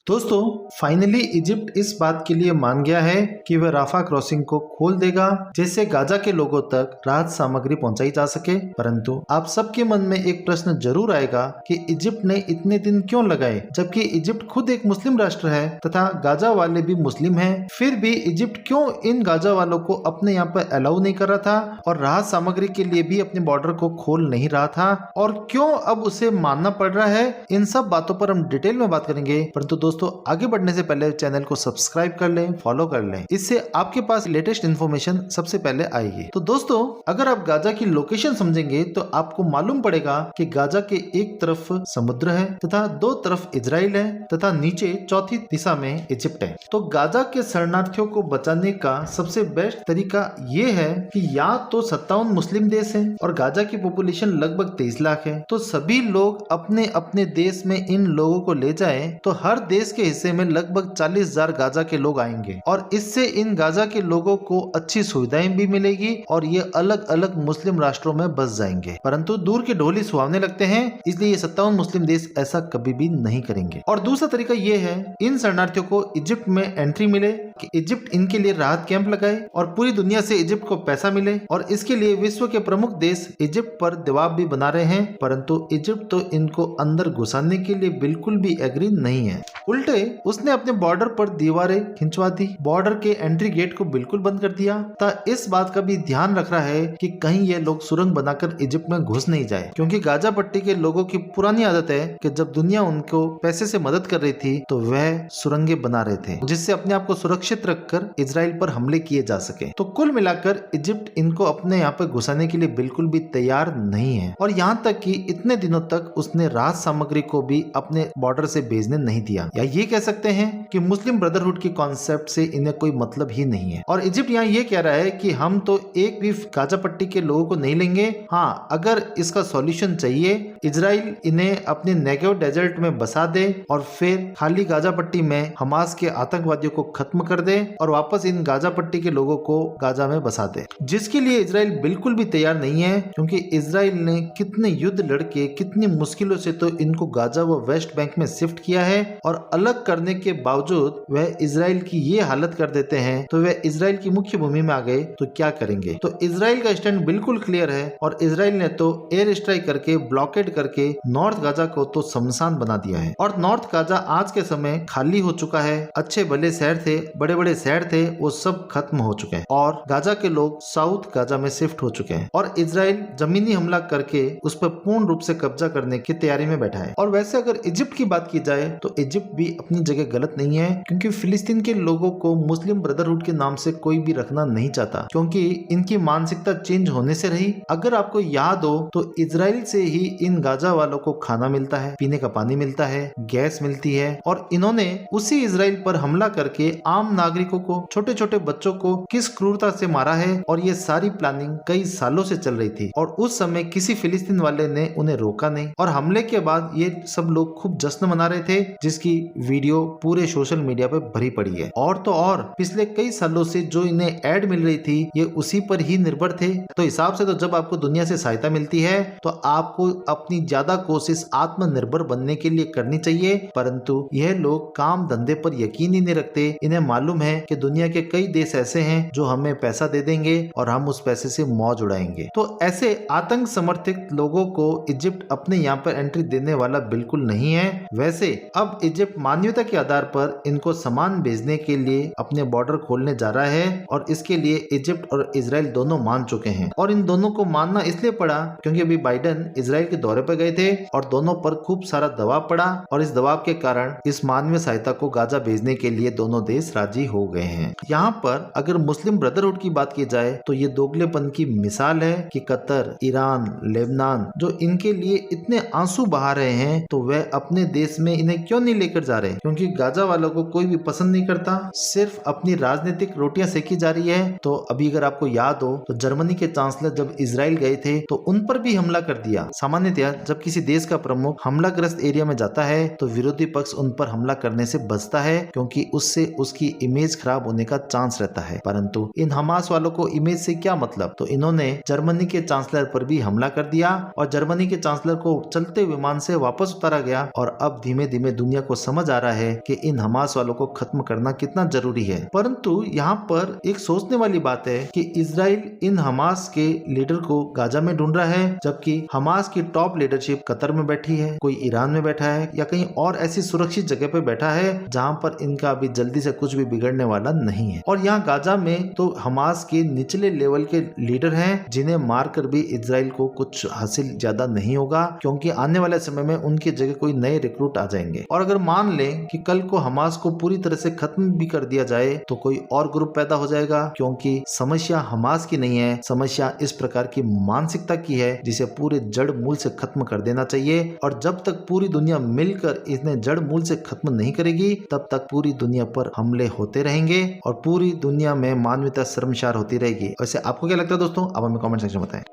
दोस्तों finally Egypt इस बात के लिए मान गया है कि वह राफा क्रॉसिंग को खोल देगा जिससे गाजा के लोगों तक राहत सामग्री पहुंचाई जा सके। परंतु आप सबके मन में एक प्रश्न जरूर आएगा कि इजिप्ट ने इतने दिन क्यों लगाए, जबकि इजिप्ट खुद एक मुस्लिम राष्ट्र है तथा गाजा वाले भी मुस्लिम हैं। फिर भी इजिप्ट क्यों इन गाजा वालों को अपने यहाँ पर अलाउ नहीं कर रहा था और राहत सामग्री के लिए भी अपने बॉर्डर को खोल नहीं रहा था, और क्यों अब उसे मानना पड़ रहा है। इन सब बातों पर हम डिटेल में बात करेंगे। परंतु दोस्तों आगे बढ़ने से पहले चैनल को सब्सक्राइब कर लें, फॉलो कर लें, इससे आपके पास लेटेस्ट इन्फॉर्मेशन सबसे पहले आएगी। तो दोस्तों अगर आप गाजा की लोकेशन समझेंगे तो आपको मालूम पड़ेगा कि गाजा के एक तरफ समुद्र है तथा दो तरफ इजराइल है तथा नीचे चौथी दिशा में इजिप्ट है। तो गाजा के शरणार्थियों को बचाने का सबसे बेस्ट तरीका ये है कि या तो 57 मुस्लिम देश हैं और गाजा की पॉपुलेशन लगभग 23 लाख है, तो सभी लोग अपने अपने देश में इन लोगों को ले जाएं तो हर देश के हिस्से में लगभग 40,000 गाजा के लोग आएंगे और इससे इन गाजा के लोगों को अच्छी सुविधाएं भी मिलेगी और ये अलग अलग मुस्लिम राष्ट्रों में बस जाएंगे। परंतु दूर के ढोली सुहावने लगते हैं, इसलिए ये 57 मुस्लिम देश ऐसा कभी भी नहीं करेंगे। और दूसरा तरीका ये है इन शरणार्थियों को इजिप्ट में एंट्री मिले कि इजिप्ट इनके लिए राहत कैंप लगाए और पूरी दुनिया से इजिप्ट को पैसा मिले, और इसके लिए विश्व के प्रमुख देश इजिप्ट पर दबाव भी बना रहे हैं। परंतु इजिप्ट तो इनको अंदर घुसाने के लिए बिल्कुल भी एग्री नहीं है। उल्टे उसने अपने बॉर्डर पर दीवारें खिंचवा दी, बॉर्डर के एंट्री गेट को बिल्कुल बंद कर दिया तथा इस बात का भी ध्यान रख रहा है कि कहीं ये लोग सुरंग बनाकर इजिप्ट में घुस नहीं जाए, क्योंकि गाजा पट्टी के लोगों की पुरानी आदत है कि जब दुनिया उनको पैसे से मदद कर रही थी तो वह सुरंगे बना रहे थे जिससे अपने आप को सुरक्षित रखकर इजराइल पर हमले किए जा सके। तो कुल मिलाकर इजिप्ट इनको अपने यहाँ पर घुसाने के लिए बिल्कुल भी तैयार नहीं है, और यहाँ तक कि इतने दिनों तक उसने राहत सामग्री को भी अपने बॉर्डर से भेजने नहीं दिया। या ये कह सकते हैं कि मुस्लिम ब्रदरहुड की कॉन्सेप्ट से इन्हें कोई मतलब ही नहीं है। और इजिप्ट यहाँ ये कह रहा है कि हम तो एक भी गाजा पट्टी के लोगों को नहीं लेंगे, हाँ अगर इसका सॉल्यूशन चाहिए इजराइल इन्हें अपने नेगेव डेजर्ट में बसा दे और फिर खाली गाजा पट्टी में हमास के आतंकवादियों को खत्म कर दे और वापस इन गाजा पट्टी के लोगों को गाजा में बसा दे, जिसके लिए इजराइल बिल्कुल भी तैयार नहीं है। क्योंकि इजराइल ने कितने युद्ध लड़के कितनी मुश्किलों से तो इनको गाजा व वेस्ट बैंक में शिफ्ट किया है, और अलग करने के बावजूद वह इजराइल की ये हालत कर देते हैं तो वह इजराइल की मुख्य भूमि में आ गए तो क्या करेंगे। तो इजराइल का स्टैंड बिल्कुल क्लियर है और इजराइल ने तो एयर स्ट्राइक करके ब्लॉकेड करके नॉर्थ गाजा को तो शमशान बना दिया है। और नॉर्थ गाजा आज के समय खाली हो चुका है। अच्छे भले शहर थे, बड़े बड़े शहर थे, वो सब खत्म हो चुके हैं और गाजा के लोग साउथ गाजा में शिफ्ट हो चुके हैं और इजराइल जमीनी हमला करके उस पर पूर्ण रूप से कब्जा करने की तैयारी में बैठा है। और वैसे अगर इजिप्ट की बात की जाए तो इजिप्ट भी अपनी जगह गलत नहीं है, क्योंकि फिलिस्तीन के लोगों को मुस्लिम ब्रदरहुड के नाम से कोई भी रखना नहीं चाहता, क्योंकि इनकी मानसिकता चेंज होने से रही। अगर आपको याद हो तो इजराइल से ही इन गाजा वालों को खाना मिलता है, पीने का पानी मिलता है, गैस मिलती है, और इन्होंने उसी इजराइल पर हमला करके आम नागरिकों को, छोटे छोटे बच्चों को किस क्रूरता से मारा है। और ये सारी प्लानिंग कई सालों से चल रही थी और उस समय किसी फिलिस्तीन वाले ने उन्हें रोका नहीं, और हमले के बाद ये सब लोग खूब जश्न मना रहे थे, जिसकी वीडियो पूरे सोशल मीडिया पे भरी पड़ी है। और तो और पिछले कई सालों से जो इन्हें ऐड मिल रही थी ये उसी पर ही निर्भर थे। तो हिसाब से तो जब आपको दुनिया से सहायता मिलती है तो आपको अपनी ज्यादा कोशिश आत्मनिर्भर बनने के लिए करनी चाहिए। परंतु यह लोग काम धंधे पर यकीन ही नहीं रखते। इन्हें मालूम है कि दुनिया के कई देश ऐसे हैं जो हमें पैसा दे देंगे और हम उस पैसे से मौज उड़ाएंगे। तो ऐसे आतंक समर्थित लोगों को इजिप्ट अपने यहाँ पर एंट्री देने वाला बिल्कुल नहीं है। वैसे अब इजिप्ट मानवीयता के आधार पर इनको सामान भेजने के लिए अपने बॉर्डर खोलने जा रहा है, और इसके लिए इजिप्ट और इजराइल दोनों मान चुके हैं। और इन दोनों को मानना इसलिए पड़ा क्योंकि अभी बाइडेन इजराइल के दौरे पर गए थे और दोनों पर खूब सारा दबाव पड़ा, और इस दबाव के कारण इस मानवीय सहायता को गाजा भेजने के लिए दोनों देश राजी हो गए हैं। यहाँ पर अगर मुस्लिम ब्रदरहुड की बात की जाए तो ये दोगलेपन की मिसाल है कि कतर, ईरान, लेबनान जो इनके लिए इतने आंसू बहा रहे हैं तो वह अपने देश में इन्हें क्यों नहीं लेकर जा रहे, क्योंकि गाजा वालों को कोई भी पसंद नहीं करता, सिर्फ अपनी राजनीतिक रोटियां सेकी जा रही है। तो अभी अगर आपको याद हो तो जर्मनी के चांसलर जब इजराइल गए थे तो उन पर भी हमला कर दिया। सामान्यतः जब किसी देश का प्रमुख हमलाग्रस्त एरिया में जाता है तो विरोधी पक्ष उन पर हमला करने से बचता है, क्योंकि उससे उसकी इमेज खराब होने का चांस रहता है। परंतु इन हमास वालों को इमेज से क्या मतलब, तो इन्होंने जर्मनी के चांसलर पर भी हमला कर दिया और जर्मनी के चांसलर को चलते विमान से वापस उतारा गया, और अब धीमे धीमे दुनिया को समझ आ रहा है कि इन हमास वालों को खत्म करना कितना जरूरी है। परंतु यहाँ पर एक सोचने वाली बात है कि इजराइल इन हमास के लीडर को गाजा में ढूंढ रहा है, जबकि हमास की टॉप लीडरशिप कतर में बैठी है, कोई ईरान में बैठा है या कहीं और ऐसी सुरक्षित जगह पे बैठा है जहाँ पर इनका अभी जल्दी से कुछ भी बिगड़ने वाला नहीं है। और यहाँ गाजा में तो हमास के निचले लेवल के लीडर हैं जिन्हें मारकर भी इजराइल को कुछ हासिल ज्यादा नहीं होगा, क्योंकि आने वाले समय में उनकी जगह कोई नए रिक्रूट आ जाएंगे। और अगर मान लें कि कल को हमास को पूरी तरह से खत्म भी कर दिया जाए तो कोई और ग्रुप पैदा हो जाएगा, क्योंकि समस्या हमास की नहीं है, समस्या इस प्रकार की मानसिकता की है जिसे पूरे जड़ मूल से खत्म कर देना चाहिए। और जब तक पूरी दुनिया मिलकर इन्हें जड़ मूल से खत्म नहीं करेगी तब तक पूरी दुनिया पर हमले होते रहेंगे और पूरी दुनिया में मानवता शर्मसार होती रहेगी। वैसे आपको क्या लगता है दोस्तों? आप हमें कमेंट सेक्शन में बताएं।